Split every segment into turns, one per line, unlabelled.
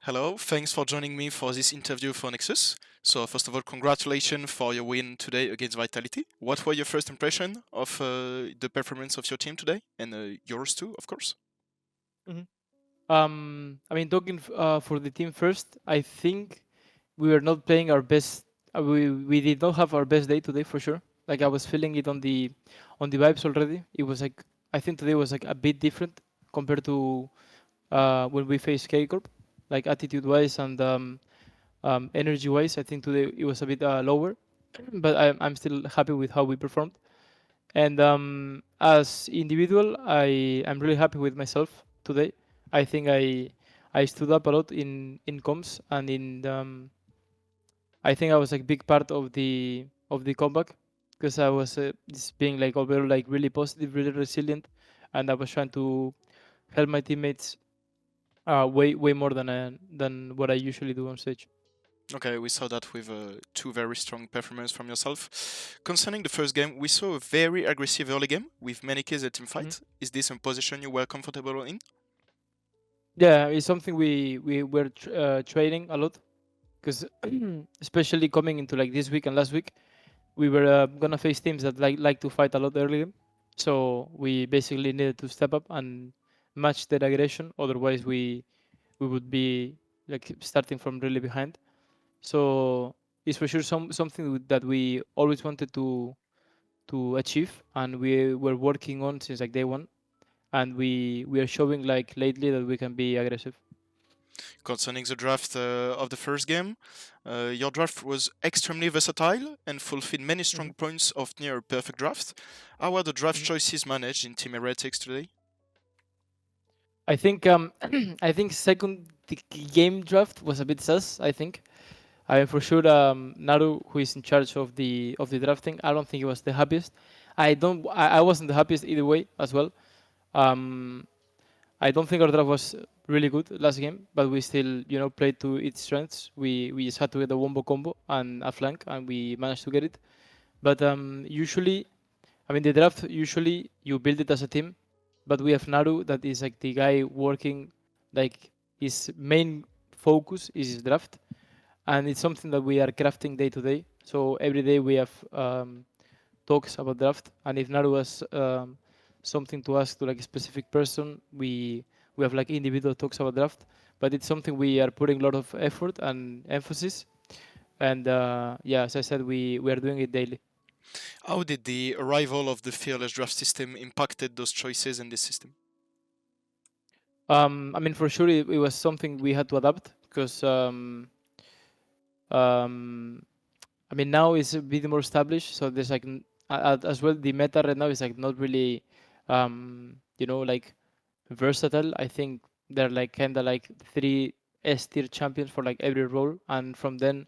Hello, thanks for joining me for this interview for Nexxus. So first of all, congratulations for your win today against Vitality. What were your first impression of the performance of your team today, and yours too, of course?
Mhm. Talking for the team first, I think we were not playing our best. We did not have our best day today for sure. Like I was feeling it on the vibes already. It was like I think today was like a bit different compared to when we faced K Corp, like attitude wise and energy wise. I think today it was a bit lower, but I'm still happy with how we performed. And as individual, I'm really happy with myself today. I think I stood up a lot in comms and I think I was like big part of the comeback because I was just being like overall like really positive, really resilient, and I was trying to help my teammates way more than what I usually do on stage.
Okay, we saw that with two very strong performances from yourself. Concerning the first game, we saw a very aggressive early game with many kills at team
Mhm.
fight. Is this a position you were comfortable in?
Yeah, it's something we were training a lot because especially coming into like this week and last week, we were gonna face teams that like to fight a lot early. So we basically needed to step up and match their aggression. Otherwise, we would be like starting from really behind. So it's for sure something that we always wanted to achieve, and we were working on since like day one. And we are showing like lately that we can be aggressive.
Concerning the draft of the first game, your draft was extremely versatile and fulfilled many
Mhm,
strong points of near perfect draft. How are the draft
mhm.
choices managed in Team Heretics today?
I think I think second game draft was a bit sus. I think for sure Naru, who is in charge of the drafting, I don't think he was the happiest. I wasn't the happiest either way as well. Um, I don't think our draft was really good last game, but we still played to its strengths. We just had to get a wombo combo and a flank, and we managed to get it. But usually, the draft usually you build it as a team, but we have Naru that is like the guy working, like his main focus is his draft, and it's something that we are crafting day to day. So every day we have talks about draft, and if Naru has something to ask to like a specific person, we have like individual talks about draft. But it's something we are putting a lot of effort and emphasis, and yeah, as I said, we are doing it daily.
How did the arrival of the fearless draft system impacted those choices in this system?
For sure, it was something we had to adapt because um, now it's a bit more established, so there's like as well the meta right now is like not really like versatile. I think they're like kind of like three S tier champions for like every role, and from then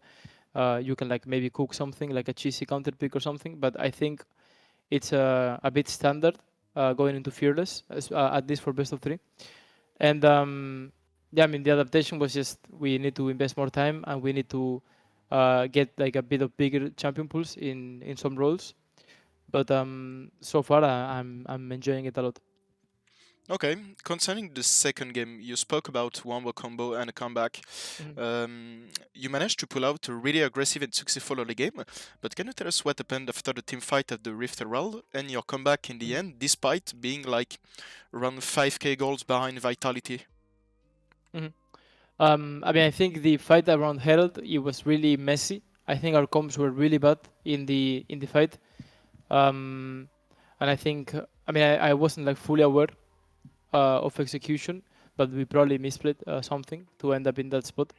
you can like maybe cook something like a cheesy counter pick or something. But I think it's a bit standard going into fearless, at least for best of three. And yeah, the adaptation was just we need to invest more time and we need to get like a bit of bigger champion pools in some roles. But so far I'm enjoying it a lot.
Okay, concerning the second game, you spoke about wombo combo and a comeback.
Mhm.
You managed to pull out a really aggressive and successful early game, but can you tell us what happened after the team fight at the Rift Herald and your comeback in the
Mhm.
end, despite being like around 5k goals behind Vitality?
Mhm. I think the fight around Herald it was really messy. I think our comps were really bad in the fight, um, and I think I wasn't like fully aware of execution, but we probably misplayed something to end up in that spot.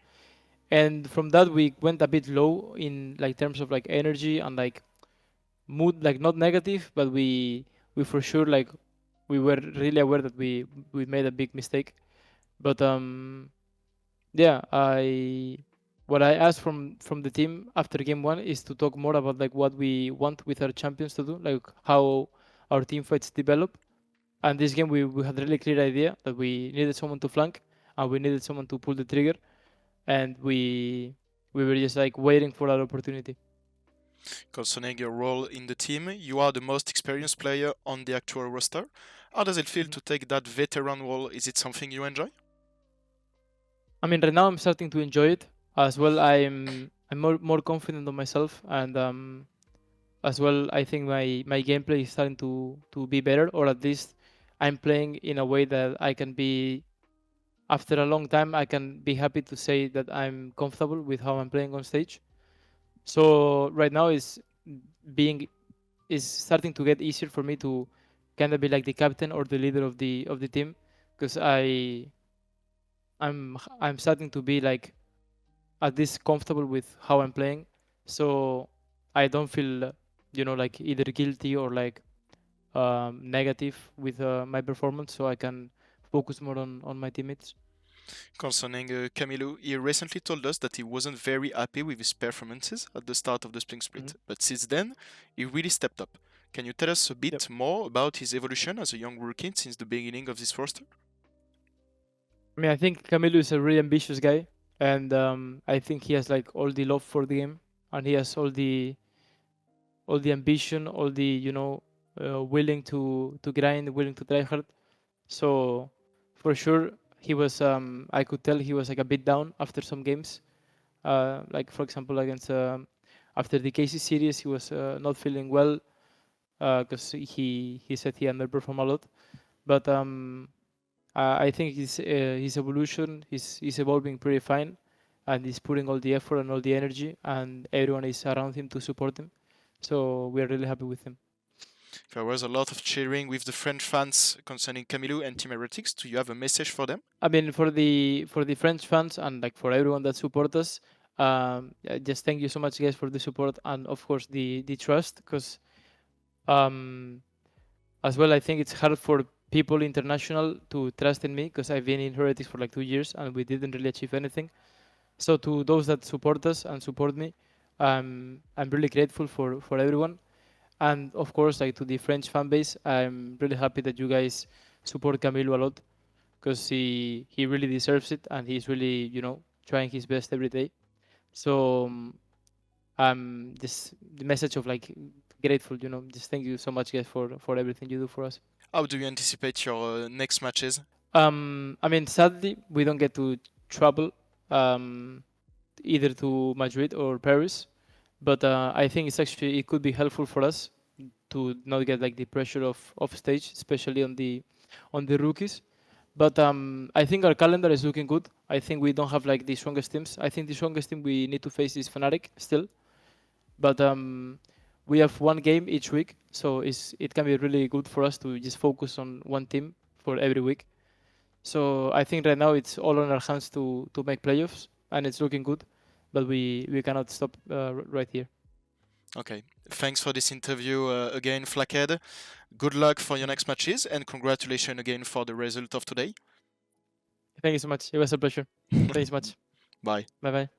And from that we went a bit low in like terms of like energy and like mood, like not negative, but we for sure like we were really aware that we made a big mistake. But yeah, I what I asked from the team after game one is to talk more about like what we want with our champions to do, like how our team fights develop. And this game we had a really clear idea that we needed someone to flank and we needed someone to pull the trigger, and we were just like waiting for that opportunity.
Concerning your role in the team, you are the most experienced player on the actual roster. How does it feel
Mhm.
to take that veteran role? Is it something you enjoy?
I mean, right now I'm starting to enjoy it as well. I'm more confident on myself, and as well, I think my gameplay is starting to be better, or at least I'm playing in a way that I can be. After a long time, I can be happy to say that I'm comfortable with how I'm playing on stage. So right now being is starting to get easier for me to kind of be like the captain or the leader of the team, because I'm starting to be like at least comfortable with how I'm playing. So I don't feel like either guilty or like negative with my performance, so I can focus more on my teammates.
Concerning Kamiloo, he recently told us that he wasn't very happy with his performances at the start of the spring split, but since then, he really stepped up. Can you tell us a
Yep.
bit more about his evolution as a young rookie since the beginning of this roster?
I mean, I think Camilo is a really ambitious guy, and I think he has like all the love for the game, and he has all the ambition, all the willing to grind, willing to try hard. So for sure, he was. I could tell he was like a bit down after some games. Like for example, against after the KC series, he was not feeling well because he said he underperformed a lot. But I think his evolution, he's evolving pretty fine, and he's putting all the effort and all the energy, and everyone is around him to support him. So we're really happy with him.
There was a lot of cheering with the French fans concerning Kamiloo and Team Heretics. Do you have a message for them?
I mean, for the French fans and like for everyone that support us, just thank you so much, guys, for the support and of course the trust. Because um, as well, I think it's hard for people international to trust in me because I've been in Heretics for like 2 years and we didn't really achieve anything. So to those that support us and support me, I'm really grateful for everyone. And of course, like to the French fan base, I'm really happy that you guys support Camilo a lot because he really deserves it and he's really trying his best every day. So just the message of like grateful, just thank you so much, guys, for everything you do for us.
How do you anticipate your next matches?
I mean, sadly, we don't get to travel um, either to Madrid or Paris, but I think it could be helpful for us to not get like the pressure of stage, especially on the rookies. But I think our calendar is looking good. I think we don't have like the strongest teams. I think the strongest team we need to face is Fnatic still, but we have one game each week, so it can be really good for us to just focus on one team for every week. So I think right now it's all on our hands to make playoffs, and it's looking good, but we cannot stop right here.
Okay, thanks for this interview again, Flakked. Good luck for your next matches and congratulations again for the result of today.
Thank you so much. It was a pleasure. Thank you so much.
Bye.
Bye bye.